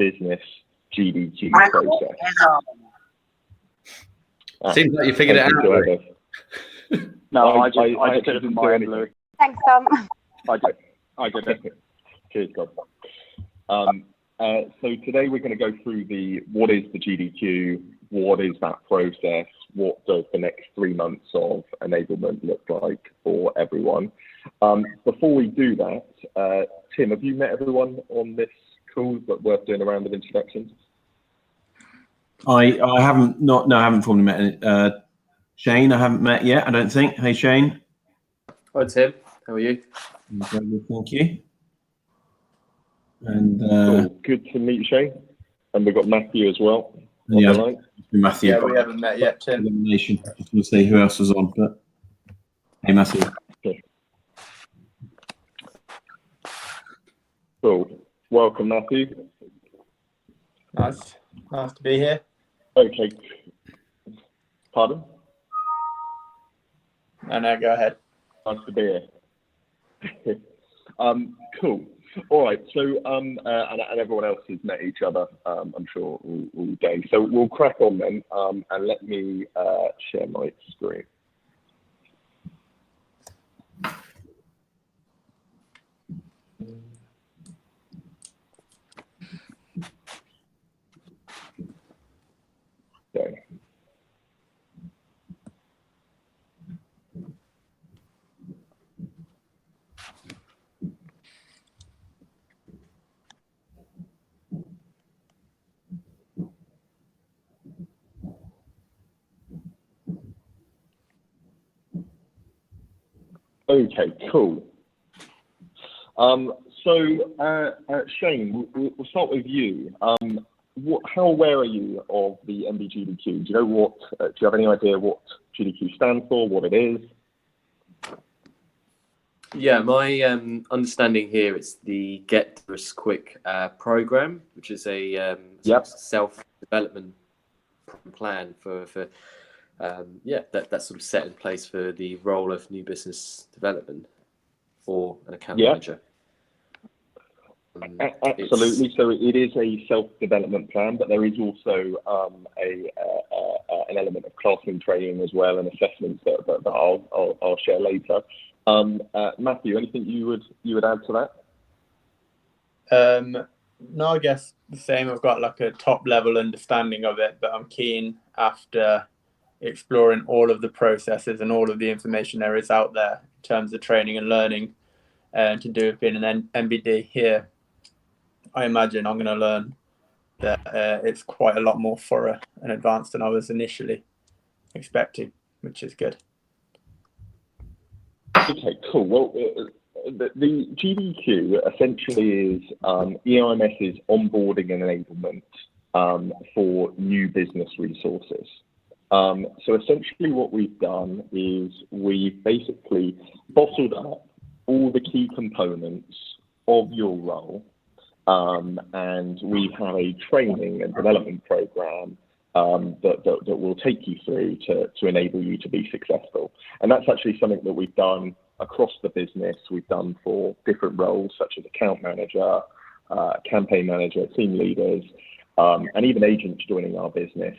business GDQ process. Seems like you figured it out. No, I just did it from my end, Lou. Thanks, Tom. I did it. Cheers, Tom. So today we're going to go through what is the GDQ, what is that process, what does the next 3 months of enablement look like for everyone. Before we do that, Tim, have you met everyone on this call? But worth doing a round of introductions. I haven't I haven't formally met Shane. I haven't met yet, I don't think. Hey Shane. Hi Tim, how are you? Thank you. And cool. Good to meet you, Shane. And we've got Matthew as well. Yeah, Matthew. Yeah, we haven't met yet, Tim. Elimination. I just want to see who else was on, but hey Matthew. Okay. Cool. Welcome, Matthew. Nice to be here. Okay. Pardon? No, go ahead. Nice to be here. Cool. All right. So, and everyone else has met each other, I'm sure, all day. So we'll crack on then, and let me share my screen. Okay. Okay, cool. Shane, we'll start with you. How aware are you of the NBGDQ? Do you know do you have any idea what GDQ stands for, what it is? Yeah, my understanding here it's the Get Dangerous Quick program, which is a self-development plan for that's sort of set in place for the role of new business development for an account manager. Absolutely. So it is a self-development plan, but there is also an element of classroom training as well, and assessments that I'll share later. Matthew, anything you would add to that? No, I guess the same. I've got like a top level understanding of it, but I'm keen after exploring all of the processes and all of the information there is out there in terms of training and learning, to do with being an NBD here. I imagine I'm going to learn that it's quite a lot more thorough and advanced than I was initially expecting, which is good. Okay, cool. Well, the GDQ essentially is EIMS's onboarding and enablement for new business resources. So essentially what we've done is we've basically bottled up all the key components of your role, and we have a training and development program that will take you through to enable you to be successful. And that's actually something that we've done across the business. We've done for different roles such as account manager, campaign manager, team leaders, and even agents joining our business.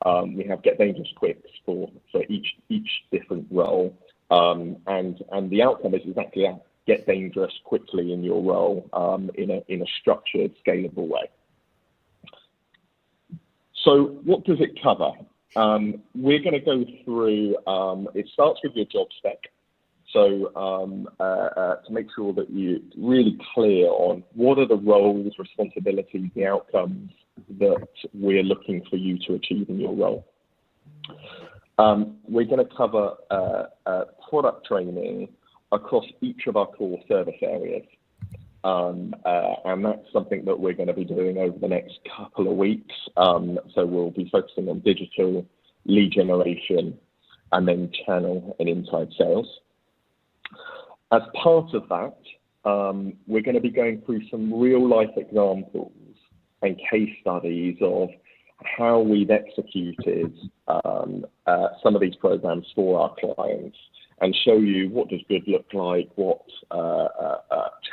We have Get Dangerous Quicks for each different role, and the outcome is exactly that: get dangerous quickly in your role, in a structured, scalable way. So what does it cover? We're going to go through. It starts with your job spec. So to make sure that you're really clear on what are the roles, responsibilities, the outcomes that we're looking for you to achieve in your role. We're going to cover product training across each of our core service areas. And that's something that we're going to be doing over the next couple of weeks. So we'll be focusing on digital, lead generation, and then channel and inside sales. As part of that, we're going to be going through some real life examples and case studies of how we've executed some of these programs for our clients, and show you what does good look like, what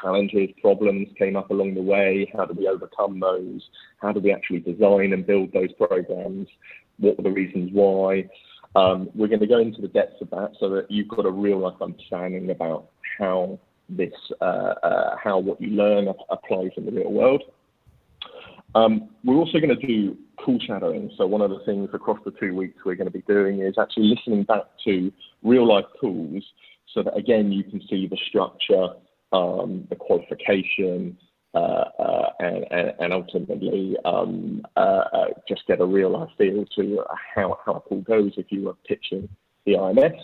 challenges, problems came up along the way? How do we overcome those? How do we actually design and build those programs? What were the reasons why? We're going to go into the depths of that so that you've got a real life understanding about how this, how what you learn applies in the real world. We're also going to do call shadowing. So one of the things across the 2 weeks we're going to be doing is actually listening back to real life calls so that, again, you can see the structure, the qualification, and ultimately just get a real life feel to how a call goes if you are pitching the IMS.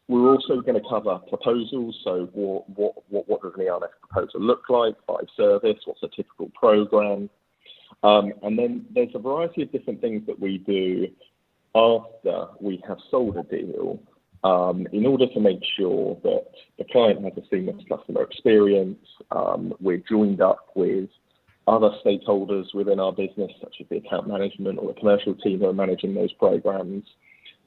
We're also going to cover proposals. So what does an IMS proposal look like by service? What's a typical program? And then there's a variety of different things that we do after we have sold a deal in order to make sure that the client has a seamless customer experience. We're joined up with other stakeholders within our business, such as the account management or the commercial team who are managing those programs,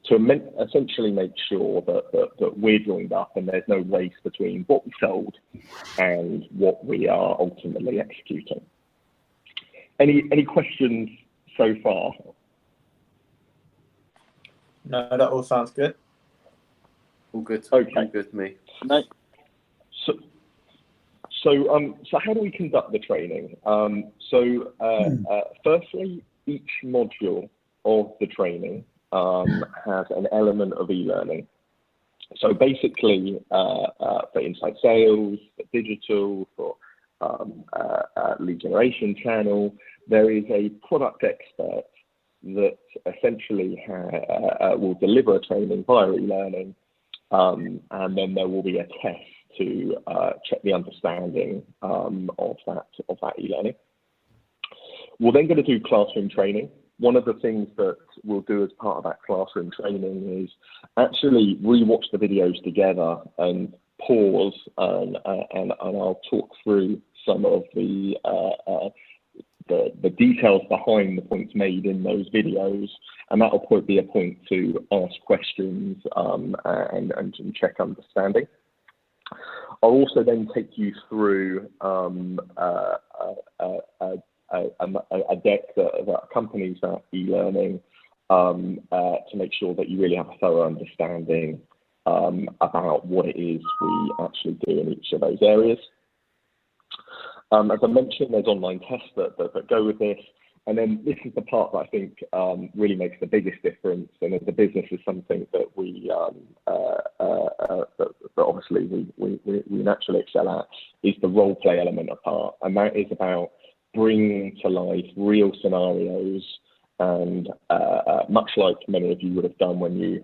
to essentially make sure that we're joined up and there's no race between what we sold and what we are ultimately executing. Any questions so far? No, that all sounds good. All good. Okay. All good to me. So how do we conduct the training? Firstly, each module of the training has an element of e-learning. So basically, for inside sales, for digital, for lead generation channel, there is a product expert that essentially will deliver a training via e-learning, and then there will be a test to check the understanding of that e-learning. We're then going to do classroom training. One of the things that we'll do as part of that classroom training is actually rewatch the videos together and pause, and I'll talk through some of the details behind the points made in those videos, and that will be a point to ask questions and check understanding. I'll also then take you through a deck that accompanies that e-learning to make sure that you really have a thorough understanding about what it is we actually do in each of those areas. As I mentioned, there's online tests that go with this. And then this is the part that I think really makes the biggest difference, and as a business is something that we that obviously we naturally excel at, is the role play element of part, and that is about bringing to life real scenarios. And much like many of you would have done when you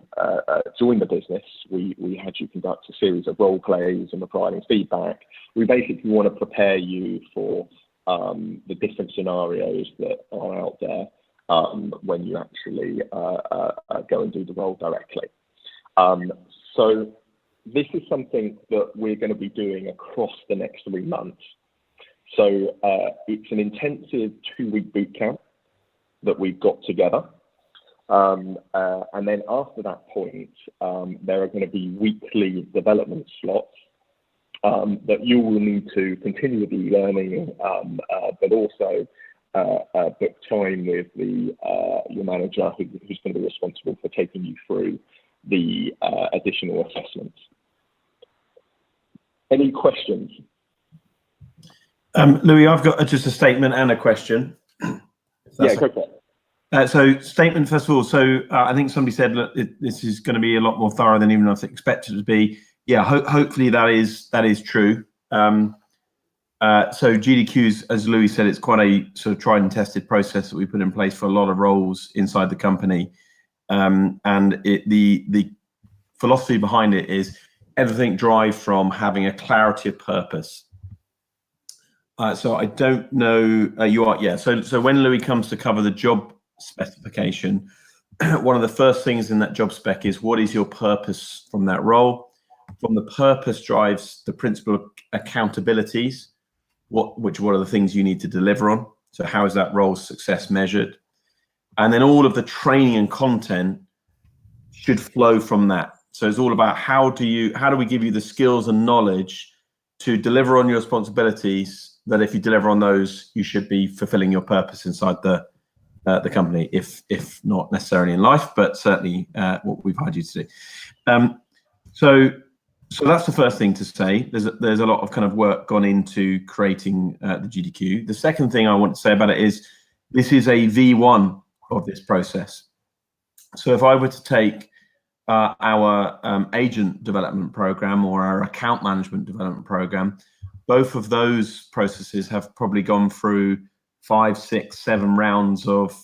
joined the business, we had you conduct a series of role plays and providing feedback. We basically want to prepare you for the different scenarios that are out there when you actually go and do the role directly. So this is something that we're going to be doing across the next 3 months. So it's an intensive 2-week boot camp that we've got together. And then after that point, there are going to be weekly development slots that you will need to continue with the learning, but also book time with your manager who's going to be responsible for taking you through the additional assessments. Any questions? Louis, I've got just a statement and a question. Yeah, go for it. So statement, first of all, so I think somebody said, look, this is going to be a lot more thorough than even I expected it to be. Yeah, hopefully that is true. So GDQs, as Louis said, it's quite a sort of tried and tested process that we put in place for a lot of roles inside the company. And the philosophy behind it is everything drives from having a clarity of purpose. So I don't know, So when Louis comes to cover the job specification, one of the first things in that job spec is what is your purpose from that role? From the purpose drives the principle of accountabilities. What are the things you need to deliver on? So how is that role's success measured? And then all of the training and content should flow from that. So it's all about how do we give you the skills and knowledge to deliver on your responsibilities, that if you deliver on those, you should be fulfilling your purpose inside the company, if not necessarily in life, but certainly what we've hired you to do. So that's the first thing to say. There's a lot of kind of work gone into creating the GDQ. The second thing I want to say about it is this is a V1 of this process. So if I were to take our agent development program or our account management development program, both of those processes have probably gone through 5, 6, 7 rounds of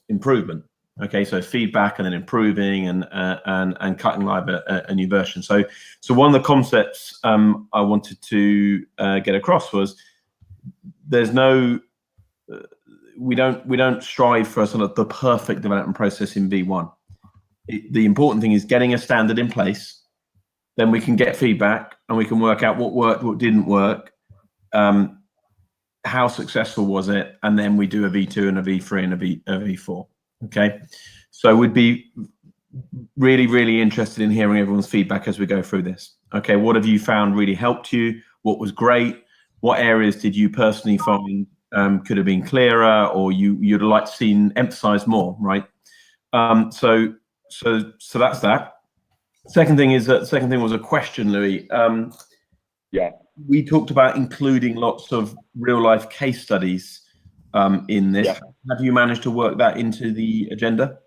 improvement. Okay, so feedback and then improving and cutting live a new version. So one of the concepts I wanted to get across was there's no we don't strive for sort of the perfect development process in V1. The important thing is getting a standard in place. Then we can get feedback and we can work out what worked, what didn't work, how successful was it, and then we do a V2 and a V3 and a V4. Okay, so we'd be really, really interested in hearing everyone's feedback as we go through this. Okay, what have you found really helped you? What was great? What areas did you personally find could have been clearer, or you'd like to see emphasized more? Right. So that's that. Second thing was a question, Louis. Yeah. We talked about including lots of real life case studies in this. Yeah. Have you managed to work that into the agenda?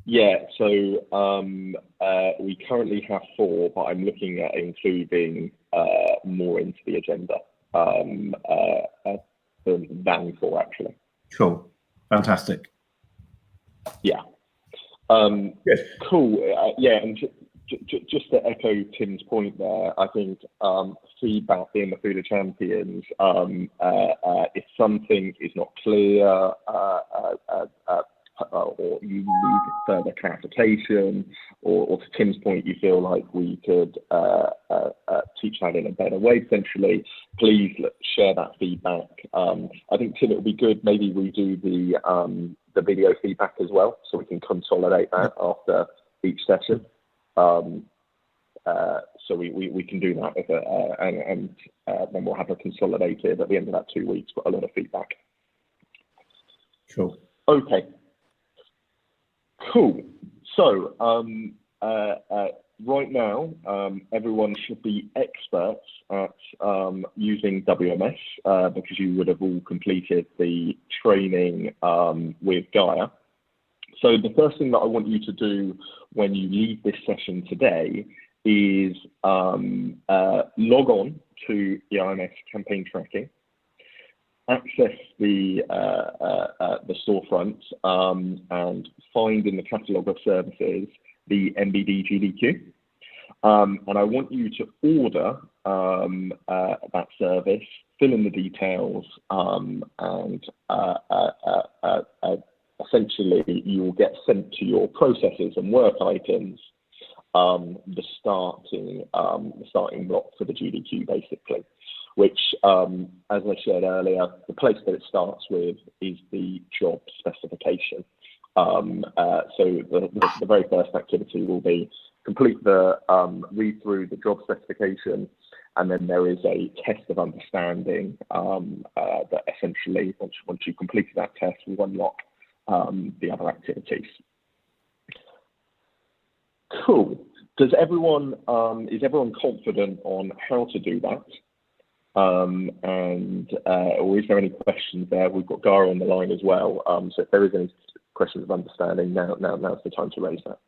Yeah, so we currently have 4, but I'm looking at including more into the agenda than 4, actually. Cool, fantastic. Yeah. Good. Cool. Yeah, and just to echo Tim's point there, I think feedback being the food of champions. If something is not clear or you need further clarification, or to Tim's point, you feel like we could teach that in a better way, potentially, please share that feedback. I think, Tim, it would be good, maybe we do the video feedback as well, so we can consolidate that after each session. So we can do that, and then we'll have a consolidated at the end of that 2 weeks, but a lot of feedback. Cool. Okay. Cool. So right now, everyone should be experts at using WMS because you would have all completed the training with Gaia. So the first thing that I want you to do when you leave this session today is log on to the IMS campaign tracking, access the storefront, and find in the catalogue of services the NBD GDQ. And I want you to order that service, fill in the details, and essentially you will get sent to your processes and work items the starting block for the GDQ, basically, which, as I said earlier, the place that it starts with is the job specification. So the very first activity will be complete the read through the job specification, and then there is a test of understanding that essentially, once you complete that test, will unlock the other activities. Cool. Is everyone confident on how to do that? Or is there any questions there? We've got Gara on the line as well. So if there is any questions of understanding, now's the time to raise that.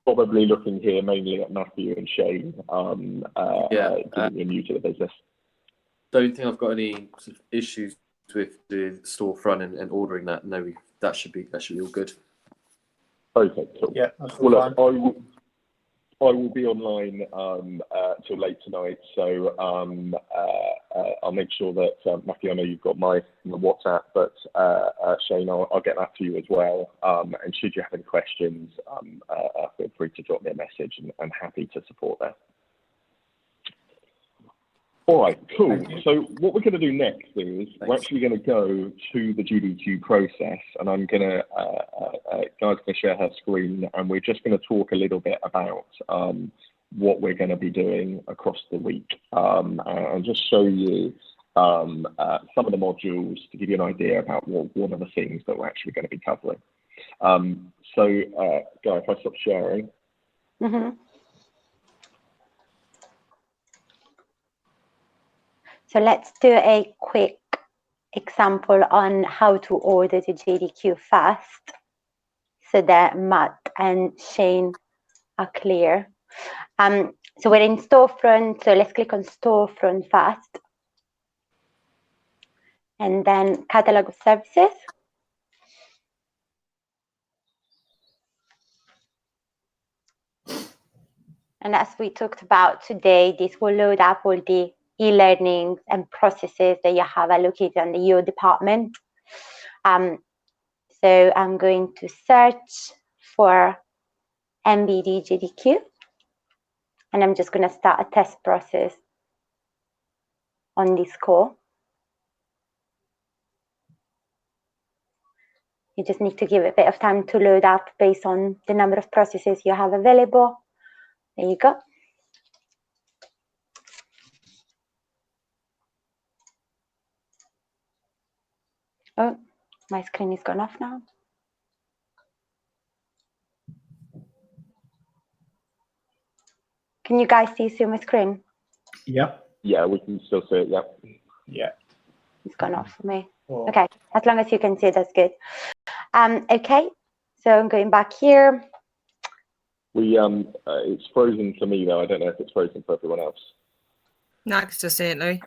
Probably looking here mainly at Matthew and Shane, given you're new to the business. Don't think I've got any sort of issues with the storefront and ordering that. No, that should be all good. Okay, cool. Yeah, that's well, fine. look, I will be online till late tonight, so I'll make sure that Matthew, I know you've got my WhatsApp, but Shane, I'll get that to you as well. And should you have any questions, feel free to drop me a message, and I'm happy to support that. All right, cool. So what we're going to do next is we're actually going to go to the GDQ process, and I'm going to, Guy's going to share her screen, and we're just going to talk a little bit about what we're going to be doing across the week, and just show you some of the modules to give you an idea about what are the things that we're actually going to be covering. So, Guy, if I stop sharing. Mm-hmm. So let's do a quick example on how to order the GDQ fast, so that Matt and Shane are clear. So we're in storefront, so let's click on storefront fast. And then catalog of services. And as we talked about today, this will load up all the e-learnings and processes that you have allocated under your department. So I'm going to search for NBD GDQ, and I'm just going to start a test process on this core. You just need to give it a bit of time to load up based on the number of processes you have available. There you go. Oh, my screen is gone off now. Can you guys see my screen? Yep. Yeah, we can still see it. Yep. Yeah. It's gone off for me. Cool. Okay, as long as you can see it, that's good. Okay, so I'm going back here. We it's frozen for me though. I don't know if it's frozen for everyone else. No, I can still see it, Louis.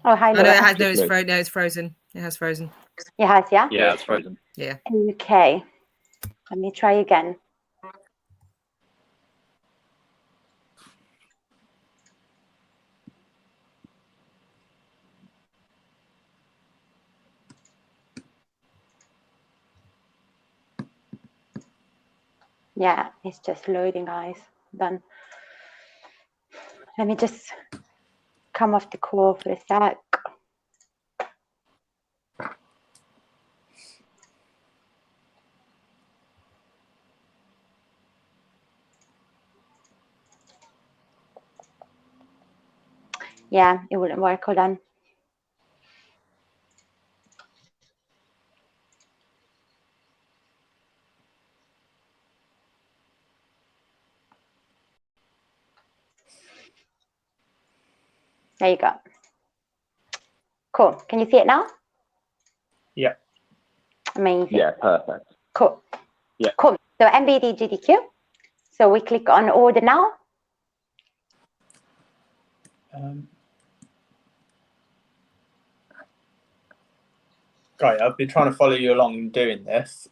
Oh, hi, Oh, no, Laura. it has, no, it's frozen. It has frozen. It has, yeah? Yeah, it's frozen. Yeah. Okay, let me try again. Yeah, it's just loading, guys. Done. Let me just come off the call for a sec. Yeah, it wouldn't work. Hold on. There you go. Cool. Can you see it now? Yeah. Amazing. Yeah, perfect. Cool. Yeah. Cool. So NBD GDQ. So we click on order now. Right, I've been trying to follow you along doing this.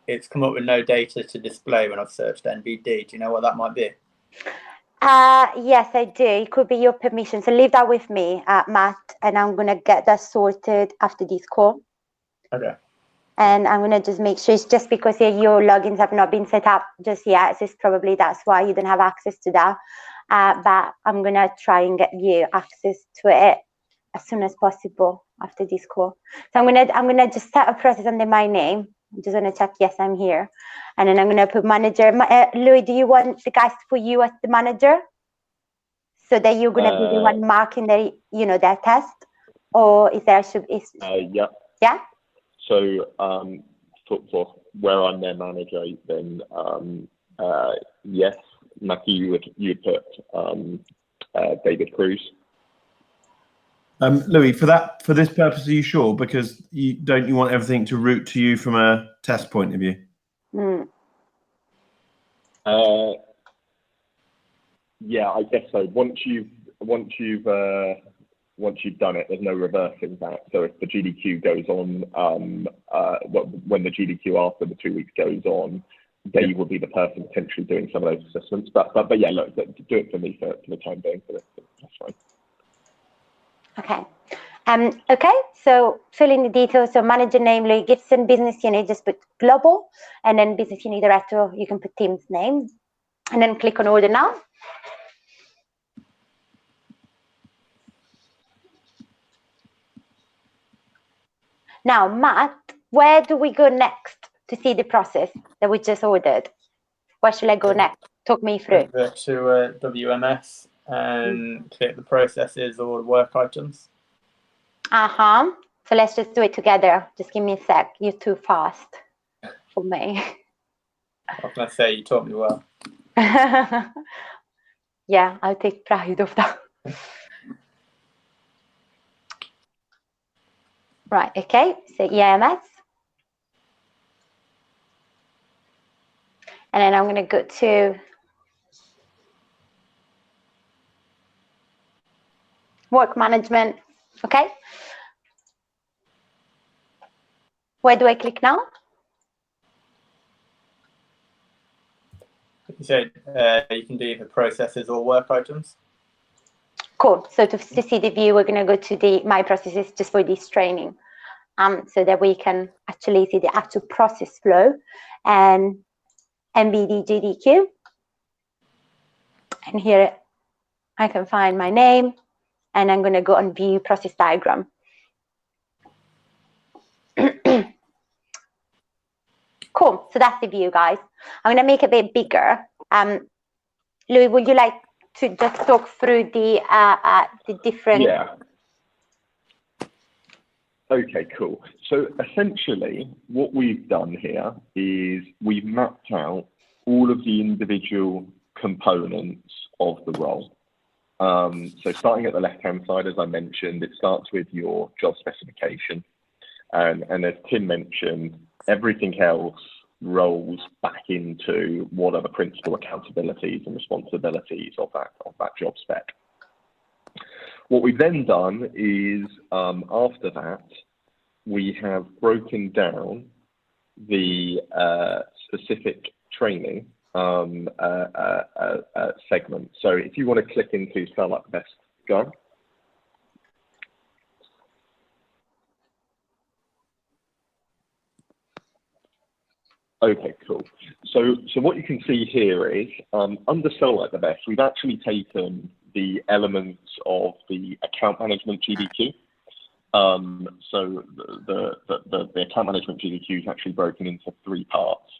It's come up with no data to display when I've searched NBD. Do you know what that might be? Yes, I do. It could be your permission. So leave that with me, Matt, and I'm going to get that sorted after this call. Okay. And I'm going to just make sure it's just because your logins have not been set up just yet. So it's probably that's why you don't have access to that. But I'm going to try and get you access to it as soon as possible after this call. So I'm going to just set a process under my name. I'm just going to check, yes, I'm here. And then I'm going to put manager. Louis, do you want the guys to put you as the manager? So that you're going to be the one marking their, their test? Or is there, Yeah. Yeah? So for where I'm their manager, then yes, Matthew, you would put David Cruz. Louis, for this purpose, are you sure? Because don't you want everything to route to you from a test point of view? Yeah, I guess so. Once you've done it, there's no reversing that. So if the GDQ goes on, when the GDQ after the 2 weeks goes on, they will be the person potentially doing some of those assessments. But yeah, look, do it for me for the time being. That's fine. Okay. Okay, so fill in the details. So manager name, Louis Gibson, business unit, just put global, and then business unit director, you can put team's name, and then click on order now. Now, Matt, where do we go next to see the process that we just ordered? Where should I go next? Talk me through. Over to WMS and click the processes or work items. So let's just do it together. Just give me a sec. You're too fast for me. I was going to say, you taught me well. Yeah, I'll take pride of that. Right, okay, so EMS. And then I'm going to go to work management, okay? Where do I click now? You said you can do either processes or work items. Cool. So to see the view, we're going to go to the My Processes just for this training, so that we can actually see the actual process flow and NBD GDQ. And here I can find my name, and I'm going to go on View Process Diagram. Cool. So that's the view, guys. I'm going to make it a bit bigger. Louis, would you like to just talk through the different? Yeah. Okay, cool. So essentially, what we've done here is we've mapped out all of the individual components of the role. So starting at the left-hand side, as I mentioned, it starts with your job specification. And as Tim mentioned, everything else rolls back into what are the principal accountabilities and responsibilities of that job spec. What we've then done is, after that, we have broken down the specific training segment. So if you want to click into Sell Like the Best, go. Okay, cool. So what you can see here is, under Sell Like the Best, we've actually taken the elements of the account management GDQ. So the account management GDQ is actually broken into 3 parts: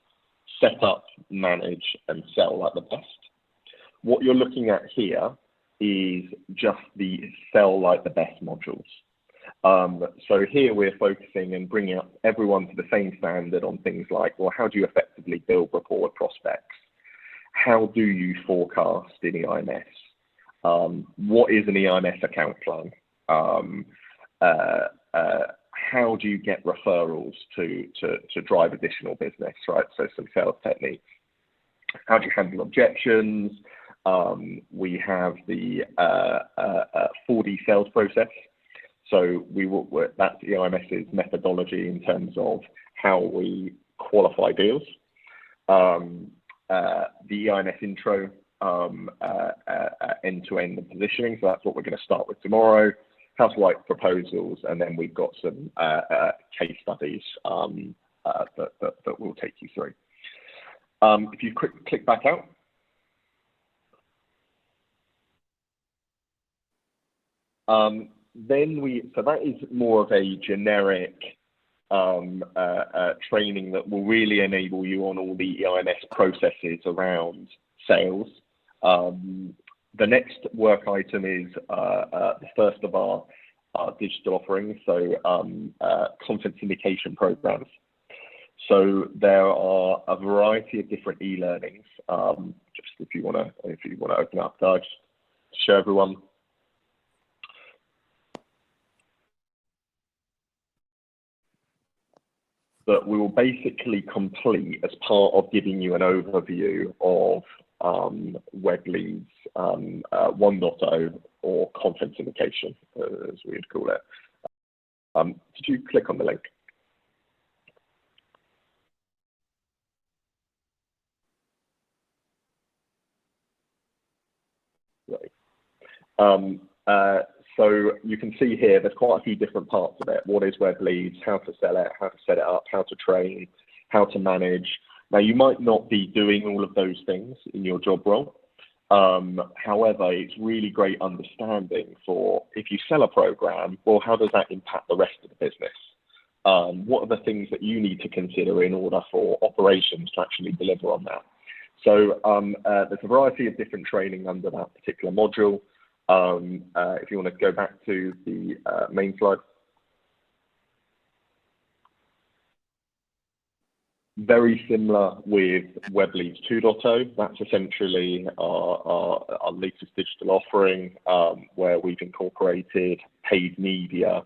set up, manage, and sell like the best. What you're looking at here is just the sell like the best modules. So here we're focusing and bringing up everyone to the same standard on things like, well, how do you effectively build rapport with prospects? How do you forecast in EIMS? What is an EIMS account plan? How do you get referrals to drive additional business, right? So some sales techniques. How do you handle objections? We have the 4D sales process. So that's EIMS's methodology in terms of how we qualify deals. The EIMS intro, end-to-end positioning. So that's what we're going to start with tomorrow. How to write proposals, and then we've got some case studies that we'll take you through. If you click back out. So that is more of a generic training that will really enable you on all the EIMS processes around sales. The next work item is the first of our digital offerings, so content syndication programs. So there are a variety of different e-learnings. Just if you want to open up, just show everyone. That we will basically complete as part of giving you an overview of web leads 1.0 or content syndication, as we would call it. Did you click on the link? Right. So you can see here, there's quite a few different parts of it. What is web leads, how to sell it, how to set it up, how to train, how to manage. Now, you might not be doing all of those things in your job role. However, it's really great understanding for if you sell a program, well, how does that impact the rest of the business? what are the things that you need to consider in order for operations to actually deliver on that? So there's a variety of different training under that particular module. If you want to go back to the main slide. Very similar with Web Leads 2.0. That's essentially our latest digital offering, where we've incorporated paid media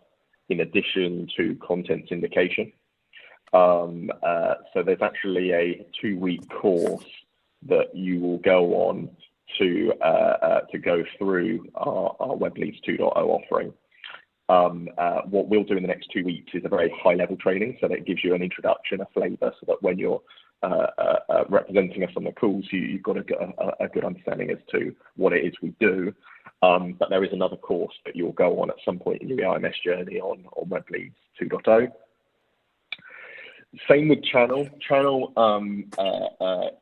in addition to content syndication. So there's actually a 2-week course that you will go on to go through our Web Leads 2.0 offering. What we'll do in the next 2 weeks is a very high-level training, so that it gives you an introduction, a flavour, so that when you're representing us on the calls, you've got a good understanding as to what it is we do. But there is another course that you'll go on at some point in your EIMS journey on Web Leads 2.0. Same with channel. Channel,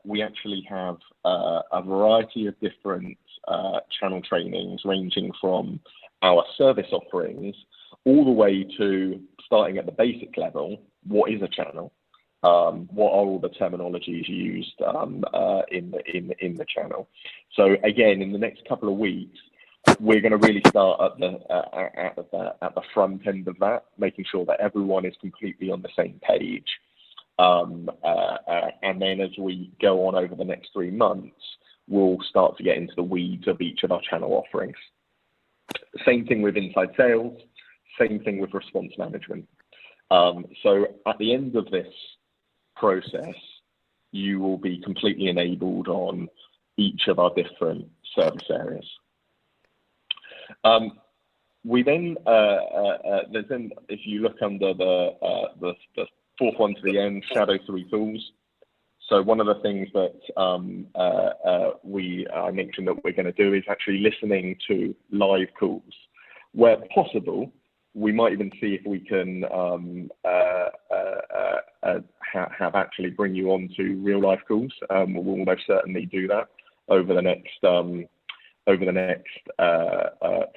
we actually have a variety of different channel trainings, ranging from our service offerings all the way to starting at the basic level. What is a channel? What are all the terminologies used in the channel? So again, in the next couple of weeks, we're going to really start at the front end of that, making sure that everyone is completely on the same page. And then as we go on over the next 3 months, we'll start to get into the weeds of each of our channel offerings. Same thing with inside sales, same thing with response management. So at the end of this process, you will be completely enabled on each of our different service areas. We then, if you look under the fourth one to the end, Shadow 3 tools. So one of the things that I mentioned that we're going to do is actually listening to live calls. Where possible, we might even see if we can have actually bring you on to real life calls. We'll most certainly do that over the next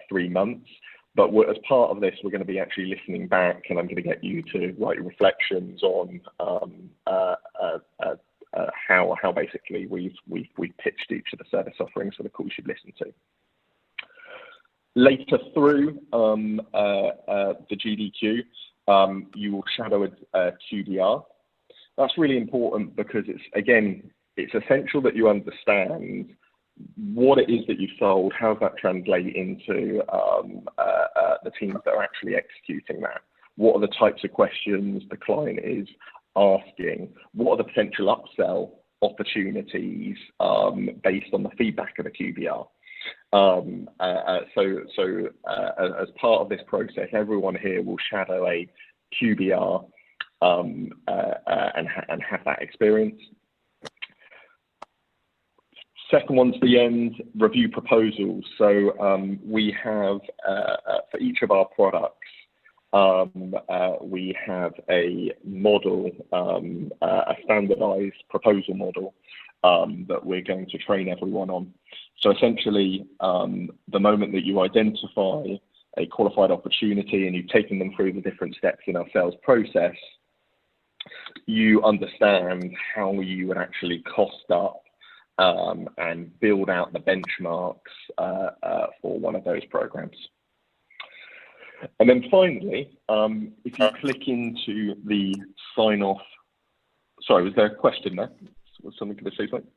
3 months. But as part of this, we're going to be actually listening back, and I'm going to get you to write reflections on how basically we've pitched each of the service offerings for the calls you've listened to. Later through the GDQ, you will shadow a QBR. That's really important because it's essential that you understand what it is that you sold, how does that translate into the teams that are actually executing that? What are the types of questions the client is asking? What are the potential upsell opportunities based on the feedback of the QBR? So as part of this process, everyone here will shadow a QBR and have that experience. Second one to the end, review proposals. So we have, for each of our products, we have a model, a standardized proposal model that we're going to train everyone on. So essentially, the moment that you identify a qualified opportunity and you've taken them through the different steps in our sales process, you understand how you would actually cost up and build out the benchmarks for one of those programs. And then finally, if you click into the sign off, sorry, was there a question there? Was something going to say something?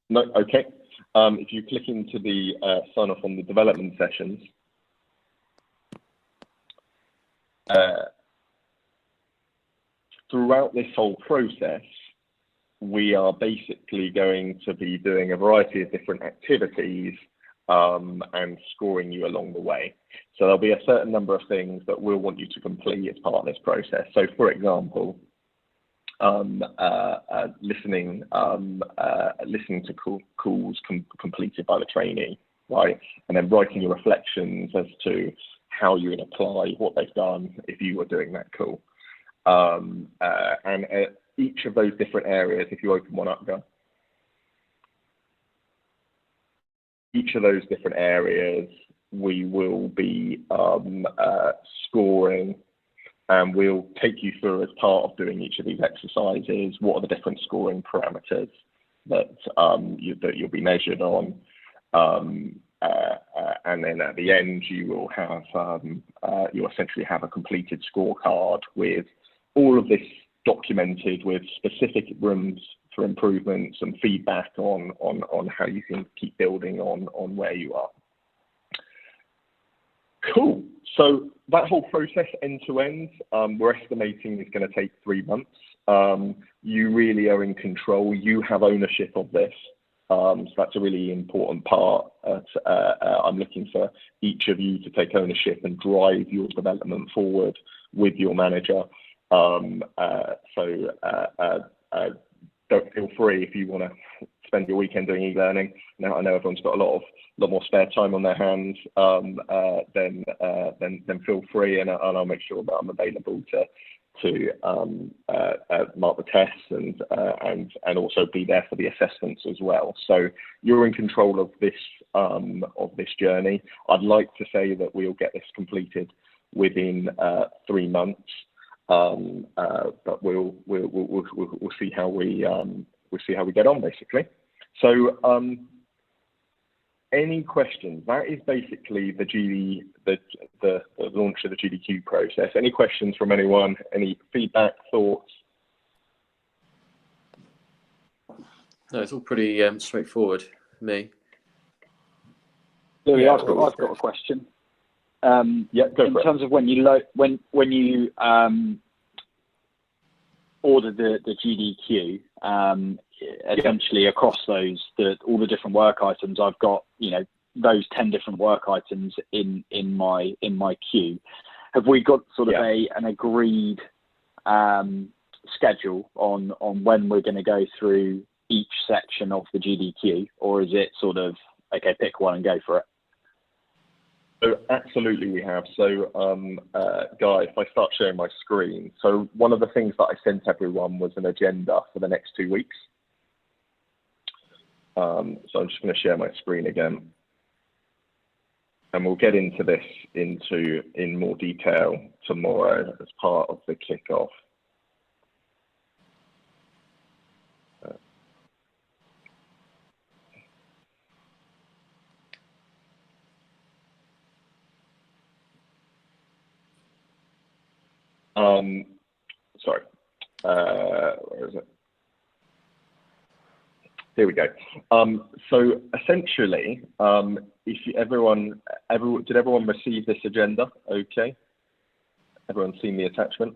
No, okay. If you click into the sign off on the development sessions, throughout this whole process, we are basically going to be doing a variety of different activities and scoring you along the way. So there'll be a certain number of things that we'll want you to complete as part of this process. So for example, listening to calls completed by the trainee, right? And then writing your reflections as to how you would apply what they've done if you were doing that call. And each of those different areas, if you open one up, go. Each of those different areas we will be scoring, and we'll take you through, as part of doing each of these exercises, what are the different scoring parameters that you'll be measured on. And then at the end, you will have you'll essentially have a completed scorecard with all of this documented, with specific rooms for improvements and feedback on how you can keep building on where you are. Cool. So that whole process, end to end, we're estimating is going to take 3 months. You really are in control. You have ownership of this. So that's a really important part. I'm looking for each of you to take ownership and drive your development forward with your manager. Don't feel free if you want to spend your weekend doing e-learning. Now I know everyone's got a lot more spare time on their hands. Then feel free, and I'll make sure that I'm available to mark the tests and also be there for the assessments as well. So you're in control of this journey. I'd like to say that we'll get this completed within 3 months, but we'll see how we get on, basically. So any questions? That is basically the launch of the GDQ process. Any questions from anyone? Any feedback, thoughts? No, it's all pretty straightforward for me. Louis, I've got a question. Yeah, go for it. In terms of when you order the GDQ, essentially across those all the different work items, I've got those 10 different work items in my queue. Have we got sort of an agreed schedule on when we're going to go through each section of the GDQ, or is it sort of okay, pick one and go for it? So absolutely we have. So Guy, if I start sharing my screen, so one of the things that I sent everyone was an agenda for the next 2 weeks. So I'm just going to share my screen again, and we'll get into this in more detail tomorrow as part of the kickoff. Sorry, where is it? Here we go. So essentially, did everyone receive this agenda? Okay. Everyone seen the attachment?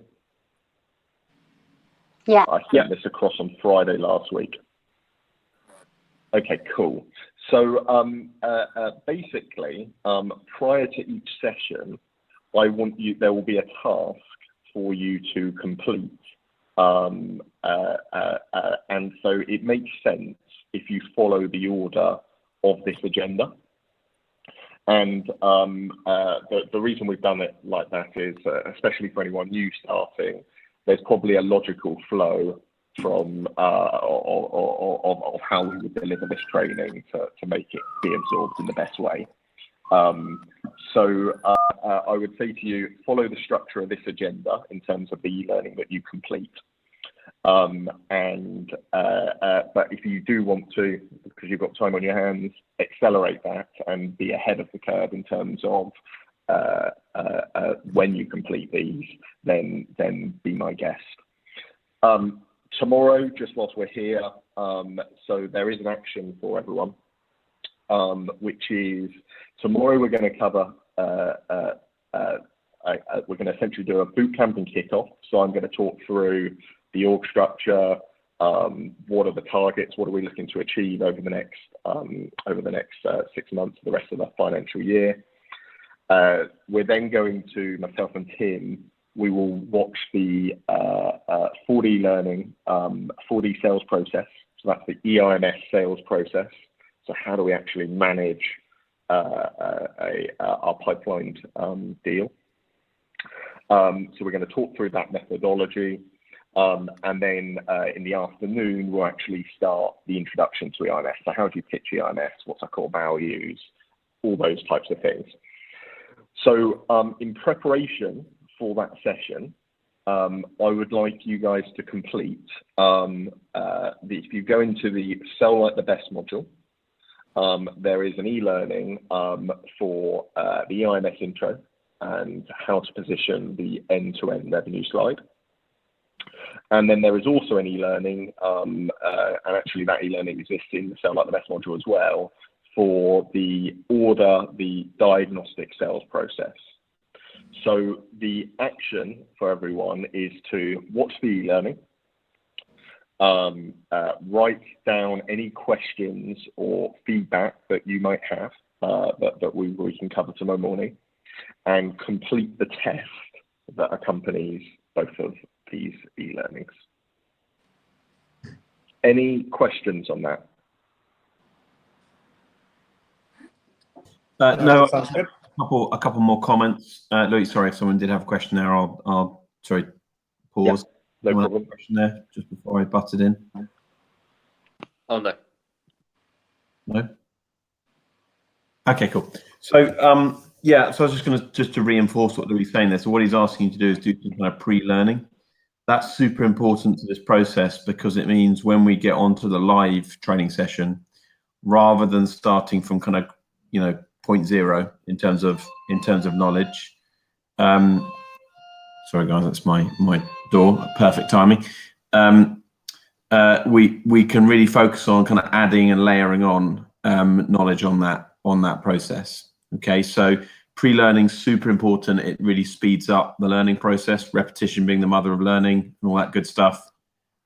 Yeah. I sent this across on Friday last week. Okay, cool. So basically, prior to each session, there will be a task for you to complete. And so it makes sense if you follow the order of this agenda. And the reason we've done it like that is, especially for anyone new starting, there's probably a logical flow from of how we would deliver this training to make it be absorbed in the best way. So I would say to you, follow the structure of this agenda in terms of the e-learning that you complete. But if you do want to, because you've got time on your hands, accelerate that and be ahead of the curve in terms of when you complete these, then be my guest. Tomorrow, just whilst we're here, so there is an action for everyone, which is tomorrow we're going to cover, we're going to essentially do a boot camp and kickoff. So I'm going to talk through the org structure, what are the targets, what are we looking to achieve over the next 6 months, the rest of the financial year. We're then going to, myself and Tim, we will watch the 4D learning, 4D sales process. So that's the EIMS sales process. So how do we actually manage our pipelined deal? So we're going to talk through that methodology. And then in the afternoon, we'll actually start the introduction to EIMS. So how do you pitch EIMS? What's our core values? all those types of things. So in preparation for that session, I would like you guys to complete, if you go into the Sell Like the Best module, there is an e-learning for the EIMS intro and how to position the end-to-end revenue slide. And then there is also an e-learning, and actually that e-learning exists in the Sell Like the Best module as well, for the diagnostic sales process. So the action for everyone is to watch the e-learning, write down any questions or feedback that you might have that we can cover tomorrow morning, and complete the test that accompanies both of these e-learnings. Any questions on that? No, sounds good. a couple more comments. Louis, sorry, if someone did have a question there, I'll sorry, pause. Yeah, no problem. Question there just before I butted in. Oh no. No. Okay, cool. So yeah, so I was just going to reinforce what Louis is saying there. So what he's asking you to do is do some kind of pre-learning. That's super important to this process, because it means when we get onto the live training session, rather than starting from kind of, you know, point zero in terms of knowledge. Sorry guys, that's my door. Perfect timing. We can really focus on kind of adding and layering on knowledge on that process. Okay, so pre-learning super important. It really speeds up the learning process. Repetition being the mother of learning and all that good stuff.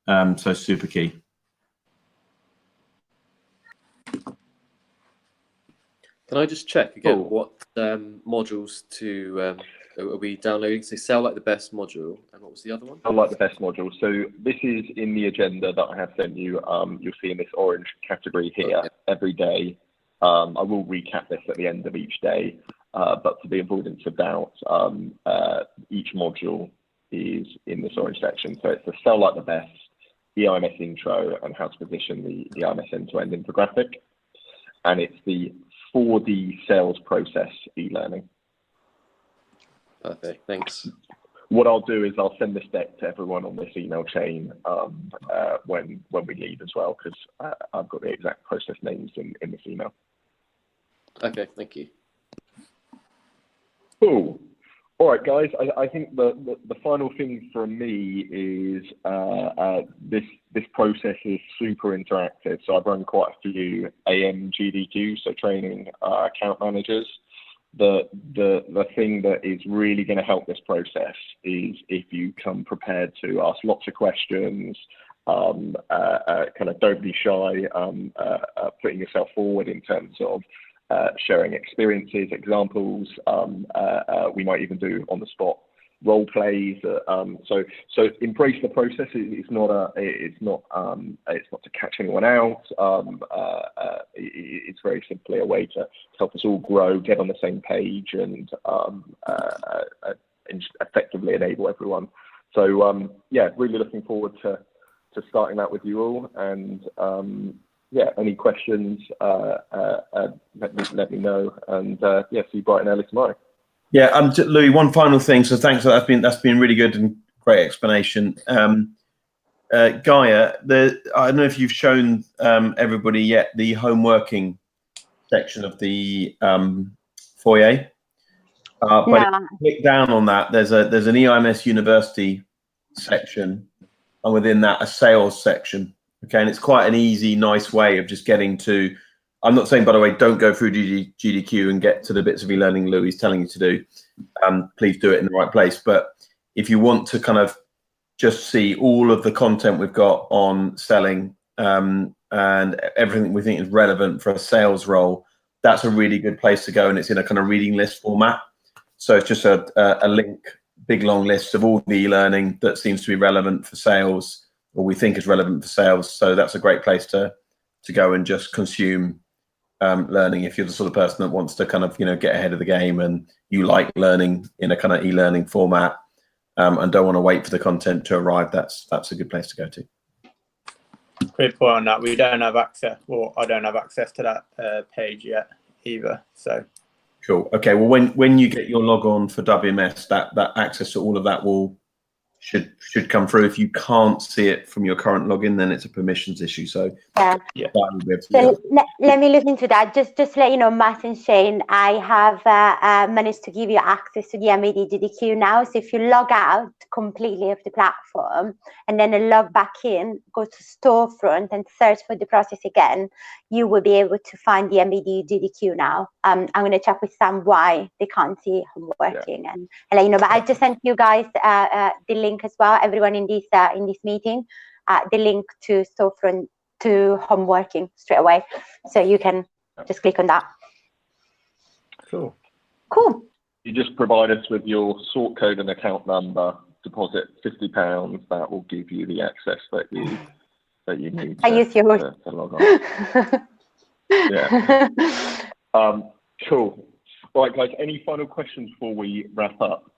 So super key. Can I just check again what modules are we downloading? So Sell Like the Best module, and what was the other one? Sell Like the Best module. So this is in the agenda that I have sent you. You'll see in this orange category here every day. I will recap this at the end of each day, but for the avoidance of doubt, each module is in this orange section. So it's the Sell Like the Best, the EIMS intro, and how to position the EIMS end-to-end infographic. And it's the 4D sales process e-learning. Perfect, thanks. What I'll do is I'll send this deck to everyone on this email chain when we leave as well, because I've got the exact process names in this email. Okay, thank you. Cool. All right, guys. I think the final thing from me is this process is super interactive. So I've run quite a few AM GDQ, so training account managers. The thing that is really going to help this process is if you come prepared to ask lots of questions, kind of don't be shy, putting yourself forward in terms of sharing experiences, examples. We might even do on the spot role plays. So embrace the process. It's not to catch anyone out. It's very simply a way to help us all grow, get on the same page, and effectively enable everyone. So yeah, really looking forward to starting that with you all. And yeah, any questions, let me know. And yeah, see you bright and early tomorrow. Yeah, Louis, one final thing. So thanks for that. That's been really good and great explanation. Gaia, I don't know if you've shown everybody yet the home working section of the foyer. But if you click down on that, there's an EIMS University section, and within that a sales section. Okay, and it's quite an easy, nice way of just getting to. I'm not saying, by the way, don't go through GDQ and get to the bits of e-learning Louis is telling you to do. Please do it in the right place. But if you want to kind of just see all of the content we've got on selling and everything we think is relevant for a sales role, that's a really good place to go. And it's in a kind of reading list format. So it's just a link, big long list of all the e-learning that seems to be relevant for sales, or we think is relevant for sales. So that's a great place to go and just consume learning if you're the sort of person that wants to kind of, get ahead of the game and you like learning in a kind of e-learning format and don't want to wait for the content to arrive. That's a good place to go to. Quick point on that. We don't have access, or I don't have access to that page yet. either. So cool. Okay. Well, when you get your log on for WMS, that access to all of that should come through. If you can't see it from your current login, then it's a permissions issue. So yeah. So let me look into that. Just to let you know, Matt and Shane, I have managed to give you access to the NBD GDQ now. So if you log out completely of the platform and then log back in, go to Storefront and search for the process again, you will be able to find the NBD GDQ now. I'm going to check with Sam why they can't see home working and let you know. But I just sent you guys the link as well, everyone in this meeting, the link to Storefront to home working straight away, so you can just click on that. Cool. You just provide us with your sort code and account number, deposit £50, that will give you the access that you need I use yours to log on. Yeah. Cool. Right, guys, any final questions before we wrap up?